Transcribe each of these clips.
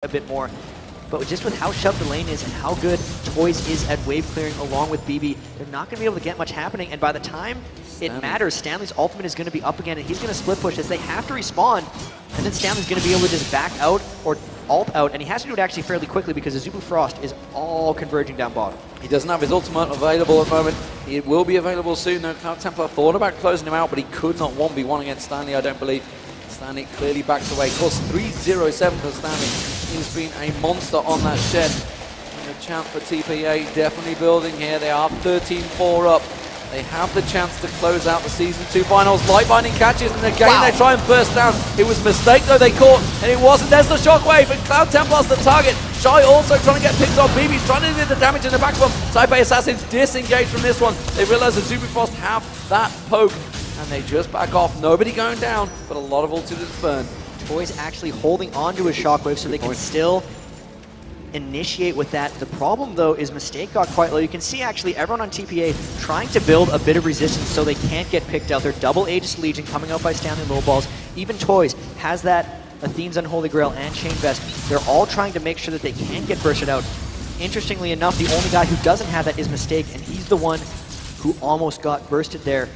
a bit more. But just with how shoved the lane is and how good Toys is at wave clearing along with BB, they're not going to be able to get much happening. And by the time it matters, Stanley's ultimate is going to be up again, and he's going to split push as they have to respawn. And then Stanley's going to be able to just back out or ult out, and he has to do it actually fairly quickly because Azubu Frost is all converging down bottom. He doesn't have his ultimate available at the moment. It will be available soon, though. Cloud Templar thought about closing him out, but he could not 1v1 against Stanley, I don't believe. Stanley clearly backs away. Of course, 3-0-7 for Stanley. He's been a monster on that shed. And the chance for TPA definitely building here. They are 13-4 up. They have the chance to close out the Season 2 finals. Lightbinding catches, and again they try and burst down. It was a mistake, though, they caught, and it wasn't. There's the shockwave, and Cloud Templar's the target. Shy also trying to get picked on. BB's trying to do the damage in the back of them. Taipei Assassins disengaged from this one. They realize that Azubu Frost have that poke, and they just back off. Nobody going down, but a lot of ultimates burn. Toys actually holding on to his shockwave so they can still initiate with that. The problem, though, is Mistake got quite low. You can see actually everyone on TPA trying to build a bit of resistance so they can't get picked out. They're double Aegis Legion coming out by Stanley Low Balls. Even Toys has that Athene's Unholy Grail and Chain Vest. They're all trying to make sure that they can get bursted out. Interestingly enough, the only guy who doesn't have that is Mistake, and he's the one who almost got bursted there.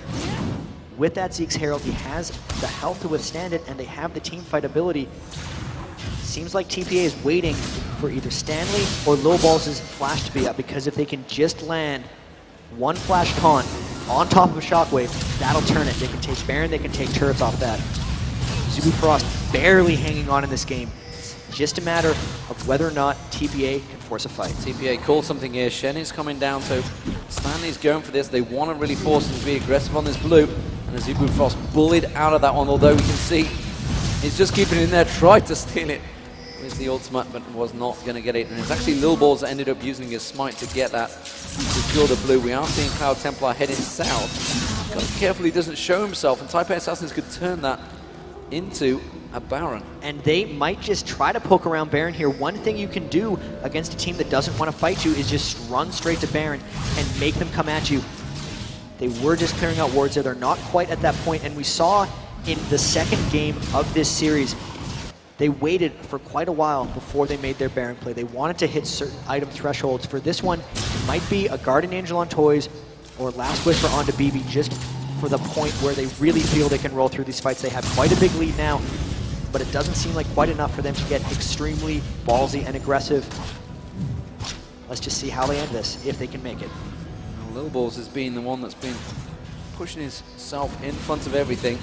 With that Zeke's Herald, he has the health to withstand it, and they have the team fight ability. Seems like TPA is waiting for either Stanley or Low Balls' flash to be up, because if they can just land one flash taunt on top of a shockwave, that'll turn it. They can take Baron, they can take turrets off that. Azubu Frost barely hanging on in this game. It's just a matter of whether or not TPA can force a fight. TPA called something here. Shen is coming down, so Stanley's going for this. They want to really force him to be aggressive on this blue, and Azubu Frost bullied out of that one, although we can see he's just keeping it in there, tried to steal it with the ultimate, but was not going to get it. And it's actually Lil Balls that ended up using his smite to get that, secure the blue. We are seeing Cloud Templar heading south. Got to be careful he doesn't show himself, and Taipei Assassins could turn that into a Baron. And they might just try to poke around Baron here. One thing you can do against a team that doesn't want to fight you is just run straight to Baron and make them come at you. They were just clearing out wards there. They're not quite at that point, and we saw in the second game of this series, they waited for quite a while before they made their Baron play. They wanted to hit certain item thresholds. For this one, it might be a Guardian Angel on Toys or Last Whisper onto BB, just for the point where they really feel they can roll through these fights. They have quite a big lead now, but it doesn't seem like quite enough for them to get extremely ballsy and aggressive. Let's just see how they end this, if they can make it. Lil Balls has been the one that's been pushing himself in front of everything,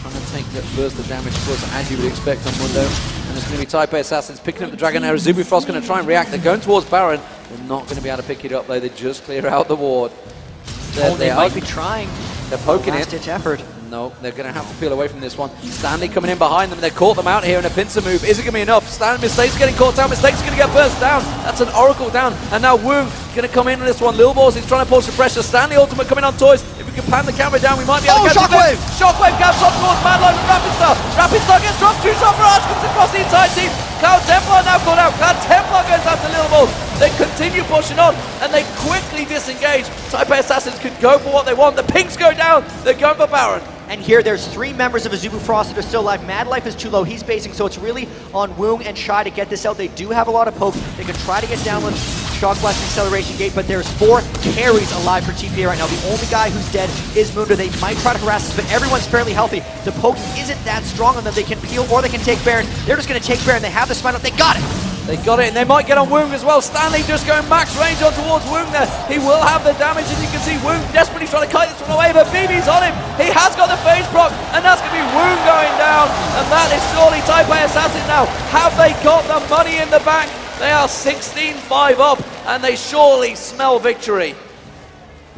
trying to take that burst of damage, of course, as you would expect on Mundo. And it's going to be Taipei Assassins picking up the Dragon Arrow. Azubu Frost going to try and react. They're going towards Baron. They're not going to be able to pick it up, though. They just clear out the ward. They might be trying. They're poking it. Last-ditch effort. No, they're going to have to peel away from this one. Stanley coming in behind them. They caught them out here in a pincer move. Is it going to be enough? Mistake's getting caught down. Mistake's going to get burst down. That's an Oracle down. And now Woong going to come in on this one. Lil Balls is trying to push the pressure. Stanley ultimate coming on Toys. If we can pan the camera down, we might be able to catch Shockwave! Shockwave gaps up towards Madline with Rapid Star. Rapid Star gets dropped. Two-shot barrage comes across the entire team. Cloud Templar now caught out. Cloud Templar goes out to Lil Balls. They continue pushing on, and they quickly disengage. Taipei Assassins could go for what they want. The pinks go down. They're going for Baron. And here, there's 3 members of Azubu Frost that are still alive. Mad Life is too low. He's basing, so it's really on Woong and Shy to get this out. They do have a lot of poke. They can try to get down with Shock Blast and Acceleration Gate, but there's 4 carries alive for TPA right now. The only guy who's dead is Mundo. They might try to harass us, but everyone's fairly healthy. The poke isn't that strong on them. They can peel or they can take Baron. They're just going to take Baron. They have the spine up. They got it. They got it, and they might get on Woong as well. Stanley just going max range on towards Woong there. He will have the damage, and you can see Woong desperately trying to kite this one away, but BB's on him. He has got the phase proc, and that's going to be Woong going down, and that is surely Taipei Assassin now. Have they got the money in the bank? They are 16-5 up, and they surely smell victory.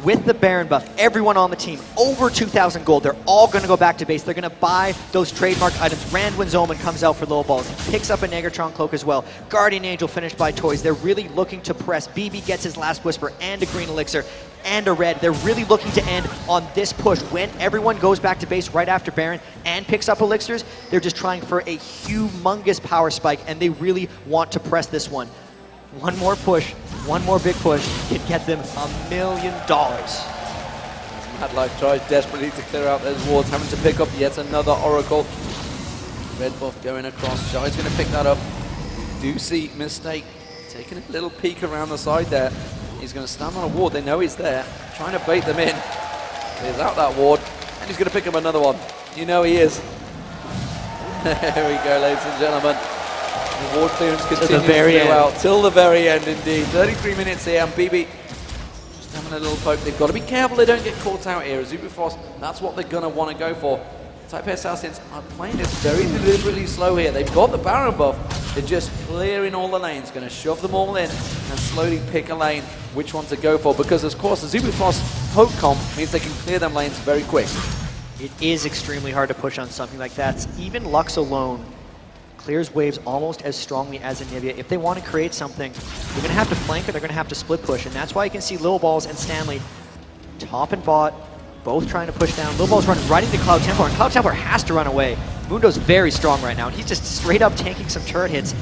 With the Baron buff, everyone on the team, over 2,000 gold, they're all going to go back to base. They're going to buy those trademark items. Randwin's Omen comes out for Low Balls. He picks up a Negatron Cloak as well. Guardian Angel finished by Toys. They're really looking to press. BB gets his Last Whisper and a green elixir and a red. They're really looking to end on this push. When everyone goes back to base right after Baron and picks up elixirs, they're just trying for a humongous power spike, and they really want to press this one. One more push, one more big push can get them $1 million. Mad Life tries desperately to clear out those wards, having to pick up yet another Oracle. Red buff going across. Shy's going to pick that up. do see Mistake taking a little peek around the side there. He's going to stand on a ward. They know he's there, trying to bait them in. He's out that ward, and he's going to pick up another one. You know he is. There we go, ladies and gentlemen. The ward clearance continues throughout till the very end, indeed. 33 minutes here, and BB just having a little poke. They've got to be careful they don't get caught out here. Azubu Frost, that's what they're going to want to go for. Taipei Assassins are playing this very deliberately slow here. They've got the Baron buff. They're just clearing all the lanes, going to shove them all in and slowly pick a lane which one to go for. Because, of course, Azubu Frost poke comp means they can clear them lanes very quick. It is extremely hard to push on something like that. Even Lux alone clears waves almost as strongly as Anivia. If they want to create something, they're going to have to flank or they're going to have to split push. And that's why you can see Lil Balls and Stanley, top and bot, both trying to push down. Lil Ball's running right into Cloud Templar, and Cloud Templar has to run away. Mundo's very strong right now, and he's just straight up tanking some turret hits.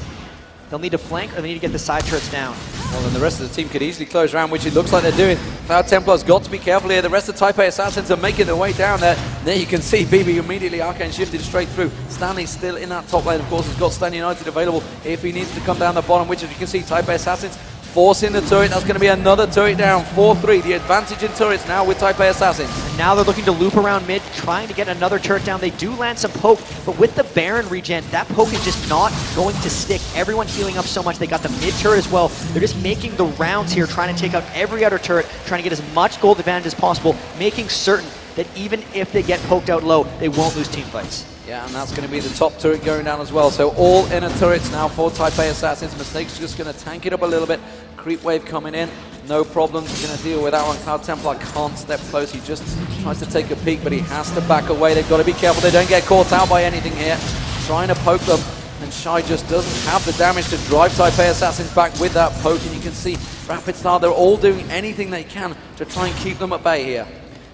They'll need to flank, or they need to get the side turrets down. Well, then the rest of the team could easily close around, which it looks like they're doing. Cloud Templar's got to be careful here. The rest of Taipei Assassins are making their way down there. There you can see BB immediately arcane shifted straight through. Stanley's still in that top lane, of course. He's got Stan United available if he needs to come down the bottom, which, as you can see, Taipei Assassins forcing the turret. That's going to be another turret down. 4-3. The advantage in turrets now with Taipei Assassins. And now they're looking to loop around mid, trying to get another turret down. They do land some poke, but with the Baron regen, that poke is just not going to stick. Everyone healing up so much. They got the mid turret as well. They're just making the rounds here, trying to take out every other turret, trying to get as much gold advantage as possible, making certain that even if they get poked out low, they won't lose team fights. Yeah, and that's going to be the top turret going down as well. So all inner turrets now for Taipei Assassins. Mistake's just going to tank it up a little bit. Creep wave coming in. No problems. He's going to deal with that one. Cloud Templar can't step close. He just tries to take a peek, but he has to back away. They've got to be careful they don't get caught out by anything here. Trying to poke them, and Shy just doesn't have the damage to drive Taipei Assassins back with that poke. And you can see Rapid Star, they're all doing anything they can to try and keep them at bay here.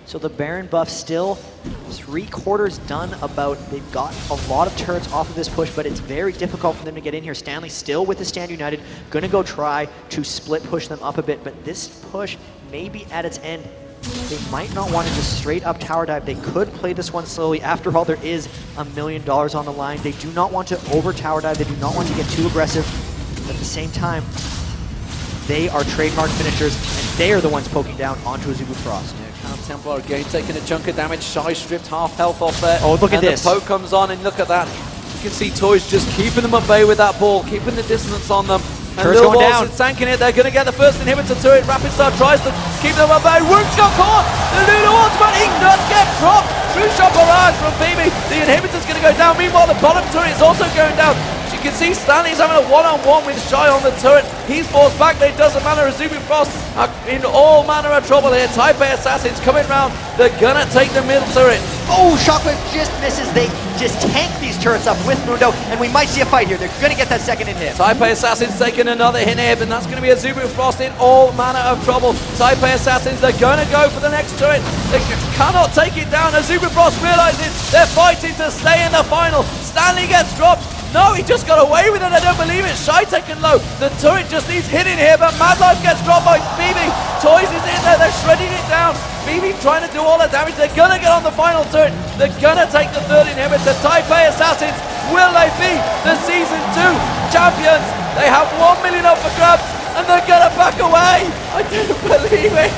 So the Baron buff still 3/4 done about. They've got a lot of turrets off of this push, but it's very difficult for them to get in here. Stanley still with the Stand United, gonna go try to split push them up a bit, but this push may be at its end. They might not want to just straight up tower dive. They could play this one slowly. After all, there is $1 million on the line. They do not want to over tower dive. They do not want to get too aggressive. But at the same time, they are trademark finishers, and they are the ones poking down onto Azubu Frost. Cloud Templar again taking a chunk of damage. Shy stripped half health off there. Oh, look at this. And the poke comes on, and look at that. You can see Toys just keeping them at bay with that ball, keeping the distance on them. And Turret's Lil going Balls down. is tanking it. They're going to get the first inhibitor turret. Rapid Star tries to keep them at bay. Rook's got caught. The Lulu ultimate, he does get dropped. True shot barrage from BB. The inhibitor's going to go down. Meanwhile, the bottom turret is also going down. You can see Stanley's having a one-on-one with Shy on the turret. He's forced back, but it doesn't matter. Azubu Frost are in all manner of trouble here. Taipei Assassins coming round. They're gonna take the middle turret. Oh, Shockwave just misses. They just tank these turrets up with Mundo, and we might see a fight here. They're gonna get that second hit. Taipei Assassins taking another hit here, and that's gonna be Azubu Frost in all manner of trouble. Taipei Assassins, they're gonna go for the next turret. They cannot take it down. Azubu Frost realizes they're fighting to stay in the final. Stanley gets dropped. No, he just got away with it. I don't believe it. Shy taken low. The turret just needs hitting here, but Mad Life gets dropped by BB. Toys is in there. They're shredding it down. BB trying to do all the damage. They're going to get on the final turret. They're going to take the third inhibitor. Taipei Assassins, will they be the Season 2 champions? They have 1 million up for grabs, and they're going to back away. I don't believe it.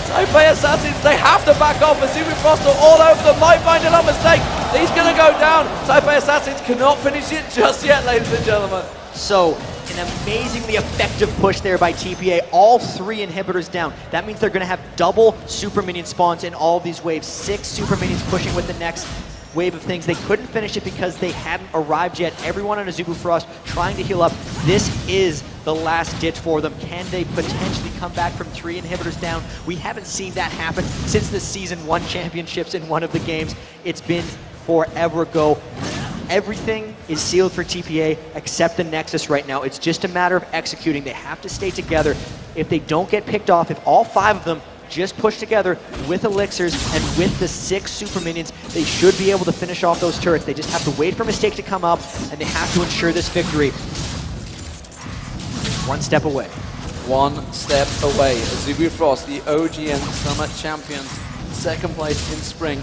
Taipei Assassins, they have to back off. Azubu Frost are all over them. Lightbinder, not mistake. He's going to go down. Taipei Assassins cannot finish it just yet, ladies and gentlemen. So, an amazingly effective push there by TPA. All 3 inhibitors down. That means they're going to have double super minion spawns in all of these waves. 6 super minions pushing with the next wave of things. They couldn't finish it because they hadn't arrived yet. Everyone on Azubu Frost trying to heal up. This is the last ditch for them. Can they potentially come back from 3 inhibitors down? We haven't seen that happen since the Season 1 championships in one of the games. It's been forever ago. Everything is sealed for TPA except the Nexus right now. It's just a matter of executing. They have to stay together. If they don't get picked off, if all 5 of them just push together with elixirs and with the 6 super minions, they should be able to finish off those turrets. They just have to wait for Mistake to come up, and they have to ensure this victory. 1 step away. 1 step away. Azubu Frost, the OGN Summer Champions, 2nd place in spring.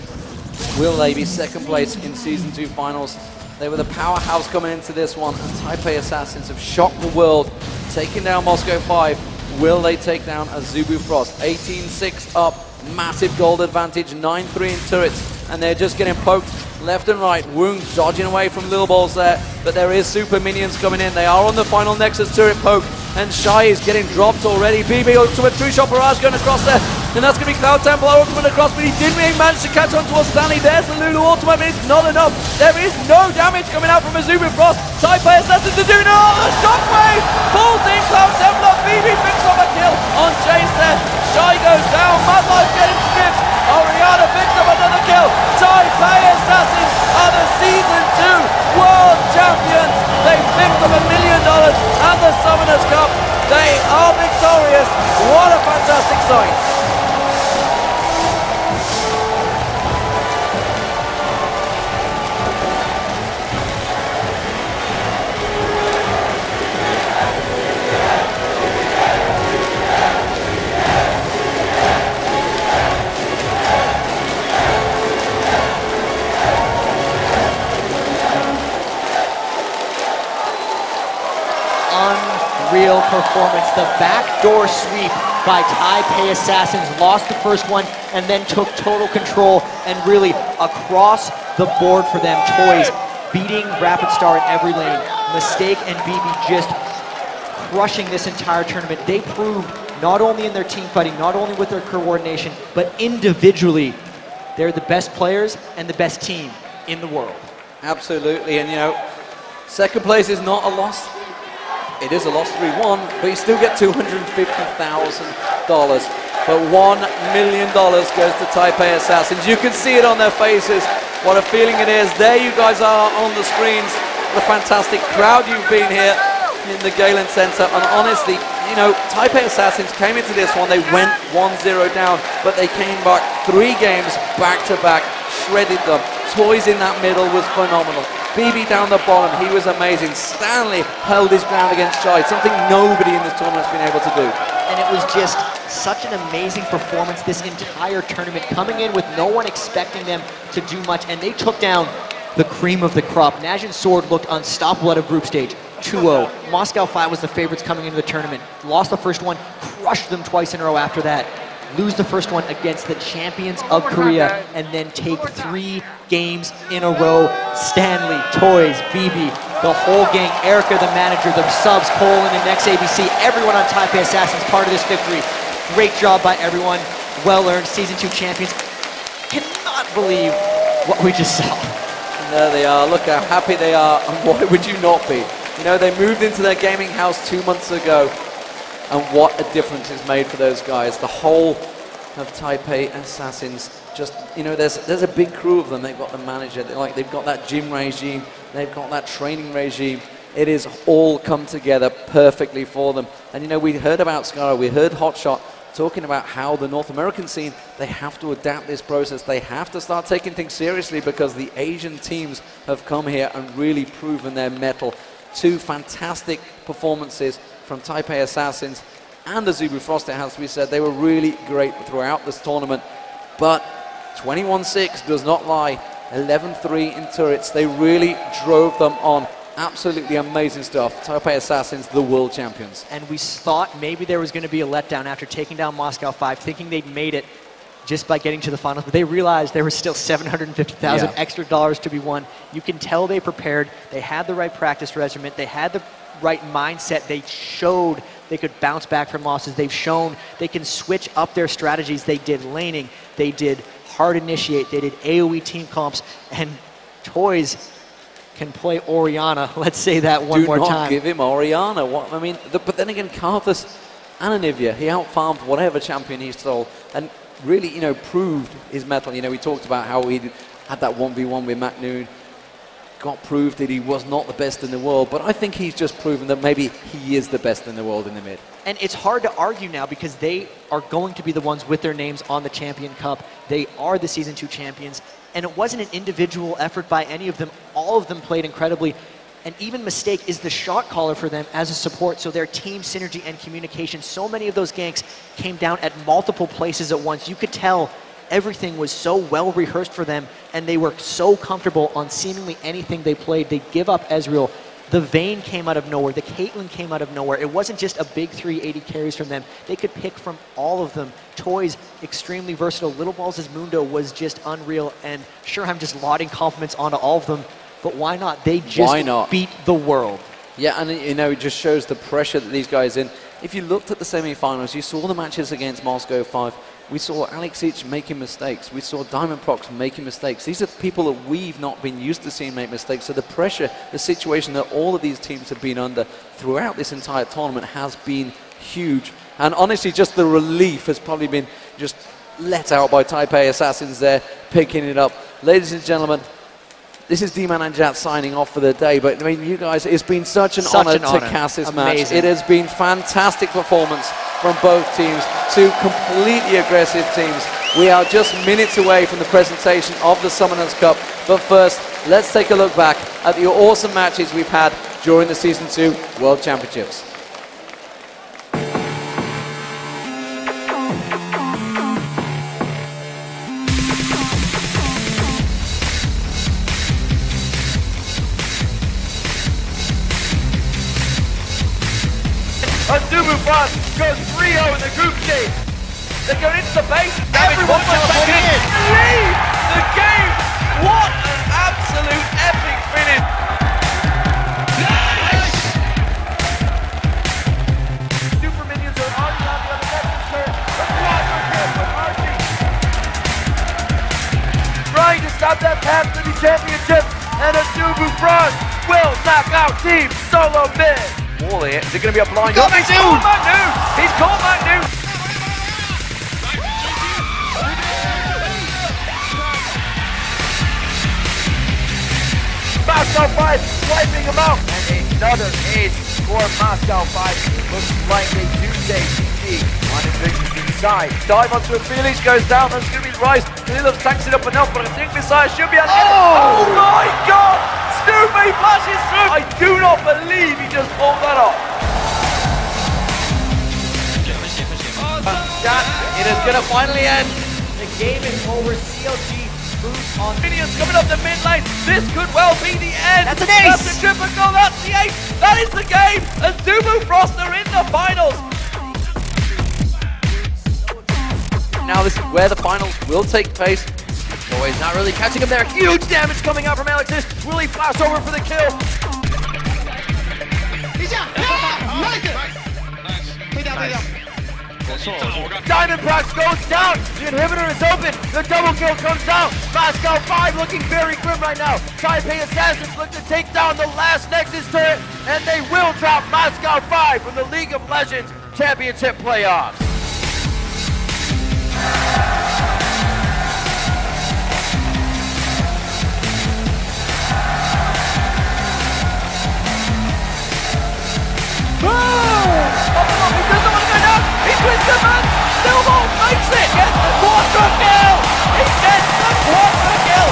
Will they be 2nd place in Season 2 finals? They were the powerhouse coming into this one, and Taipei Assassins have shocked the world, taking down Moscow 5. Will they take down Azubu Frost? 18-6 up, massive gold advantage, 9-3 in turrets, and they're just getting poked left and right. Woong dodging away from Lil Balls there, but there is super minions coming in. They are on the final Nexus turret poke, and Shy is getting dropped already. BB Ultimate True Shot Barrage going across there, and that's going to be Cloud Temple Ultimate across, but he didn't really manage to catch on towards Stanley. There's the Lulu Ultimate, but it's not enough. There is no damage coming out from Azubu Frost. Taipei Assassins are doing it all. The Shockwave pulls in Cloud Temple up. BB picks up a kill on Chase there. Shy goes down. Mad Life getting stripped. Oriana picks up another kill. Taipei Assassins are the Season 2 World Champions. They picked up $1 million and the Summoners Cup. They are victorious. What a fantastic sight. Unreal performance. The backdoor sweep by Taipei Assassins, lost the first one and then took total control, and really across the board for them. Toys beating Rapid Star in every lane. Mistake and BB just crushing this entire tournament. They proved not only in their team fighting, not only with their coordination, but individually, they're the best players and the best team in the world. Absolutely, and you know, second place is not a loss. It is a loss 3-1, but you still get $250,000. But $1 million goes to Taipei Assassins. You can see it on their faces, what a feeling it is. There you guys are on the screens. What a fantastic crowd you've been here in the Galen Center. And honestly, you know, Taipei Assassins came into this one, they went 1-0 down, but they came back 3 games back-to-back, shredded them. Toys in that middle was phenomenal. BB down the bottom, he was amazing. Stanley held his ground against Shy, something nobody in this tournament's been able to do. And it was just such an amazing performance this entire tournament, coming in with no one expecting them to do much, and they took down the cream of the crop. Najin's Sword looked unstoppable at a group stage, 2-0. Moscow 5 was the favorites coming into the tournament. Lost the first one, crushed them twice in a row after that. Lose the first one against the champions of Korea, and then take 3 games in a row. Stanley, Toys, BB, the whole gang, Erica, the manager, the subs, Colin, and Next ABC, everyone on Taipei Assassins, part of this victory. Great job by everyone. Well-earned Season 2 champions. Cannot believe what we just saw. And there they are. Look how happy they are, and why would you not be? You know, they moved into their gaming house 2 months ago, and what a difference it's made for those guys. The whole of Taipei Assassins, just, you know, there's a big crew of them. They've got the manager, they've got that gym regime, they've got that training regime. It is all come together perfectly for them. And you know, we heard about Scara, we heard Hotshot talking about how the North American scene, they have to adapt this process. They have to start taking things seriously, because the Asian teams have come here and really proven their mettle. 2 fantastic performances from Taipei Assassins and Azubu Frost, it has to be said. They were really great throughout this tournament, but 21-6 does not lie. 11-3 in turrets. They really drove them on. Absolutely amazing stuff. Taipei Assassins, the world champions. And we thought maybe there was going to be a letdown after taking down Moscow 5, thinking they'd made it just by getting to the finals, but they realized there was still $750,000 extra dollars to be won. You can tell they prepared. They had the right practice regimen. They had the right mindset. They showed they could bounce back from losses. They've shown they can switch up their strategies. They did laning. They did hard initiate. They did AoE team comps. And Toys can play Oriana. Let's say that one more time. Do not give him Oriana. What, I mean, but then again, Karthus and Anivia, he outfarmed whatever champion he stole, and really, you know, proved his mettle. You know, we talked about how he had that 1v1 with Mac Noon, got proved that he was not the best in the world, but I think he's just proven that maybe he is the best in the world in the mid. And it's hard to argue now, because they are going to be the ones with their names on the Champion Cup. They are the Season 2 champions, and it wasn't an individual effort by any of them. All of them played incredibly, and even Mistake is the shot caller for them as a support, so their team synergy and communication, so many of those ganks came down at multiple places at once. You could tell everything was so well rehearsed for them, and they were so comfortable on seemingly anything they played. They give up Ezreal. The Vayne came out of nowhere. The Caitlyn came out of nowhere. It wasn't just a big 380 carries from them. They could pick from all of them. Toys, extremely versatile. Little Balls' Mundo was just unreal. And sure, I'm just lauding compliments onto all of them, but why not? They just beat the world. Yeah, and you know, it just shows the pressure that these guys in. If you looked at the semi-finals, you saw the matches against Moscow 5. We saw Alex Ich making mistakes. We saw Diamond Prox making mistakes. These are people that we've not been used to seeing make mistakes. So the pressure, the situation that all of these teams have been under throughout this entire tournament has been huge. And honestly, just the relief has probably been just let out by Taipei Assassins there, picking it up. Ladies and gentlemen, this is D-Man and Jat signing off for the day, but I mean, you guys, it's been such an honor to cast this match. It has been fantastic performance from both teams, two completely aggressive teams. We are just minutes away from the presentation of the Summoners Cup, but first, let's take a look back at the awesome matches we've had during the Season 2 World Championships. Azubu Frost goes 3-0 in the group stage. They're going into the base. Everyone's back in. Lead the game. What an absolute epic finish. Nice. Super minions are already on the other Nexus turret. The quadra kill from Archie. Trying to stop that path to the championship. And Azubu Frost will knock out Team Solo Mid. Wally, is it going to be a blind? He's caught Magnu! He's caught Magnu! Moscow 5 wiping him out! And another ace for Moscow 5. Looks like a Tuesday GG on Invictus inside. Dive onto a Felix, goes down, that's going to be Rice. Lilith tanks it up enough, but I think Messiah should be able to get it. Oh my god! Snoopy flashes through! I do not believe he just pulled that off! It is going to finally end. The game is over. CLG moves on. Minions coming up the mid lane. This could well be the end. That's an ace! That's a triple goal. That's the ace. That is the game. Azubu Frost are in the finals. Now this is where the finals will take place. Boys not really catching him there. Huge damage coming out from Alexis. Will he flash over for the kill? Diamond Prox goes down. The inhibitor is open. The double kill comes out. Moscow 5 looking very grim right now. Taipei Assassins look to take down the last Nexus turret, and they will drop Moscow 5 from the League of Legends Championship playoffs. Snowball makes it! Gets the quadra kill! He gets the quadra kill!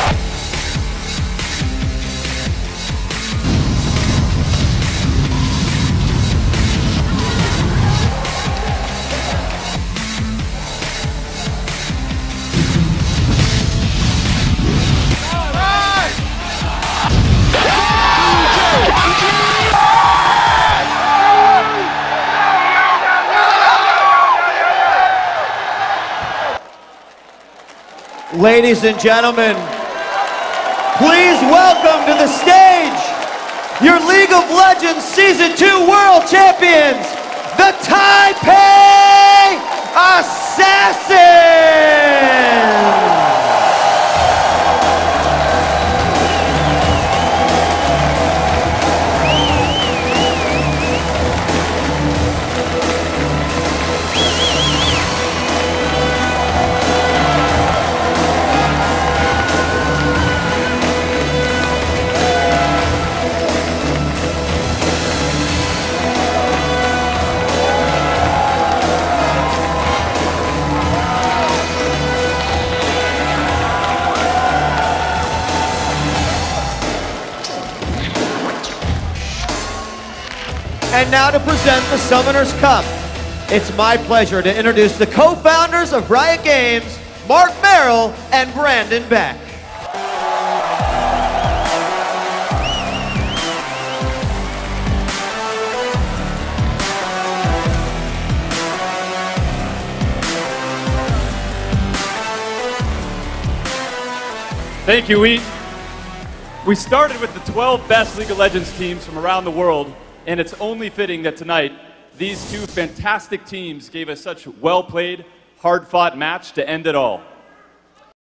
Ladies and gentlemen, please welcome to the stage your League of Legends Season 2 World Champions, the Taipei Assassins! And now to present the Summoners Cup, it's my pleasure to introduce the co-founders of Riot Games, Mark Merrill and Brandon Beck. Thank you, We started with the 12 best League of Legends teams from around the world, and it's only fitting that tonight, these two fantastic teams gave us such well-played, hard-fought match to end it all.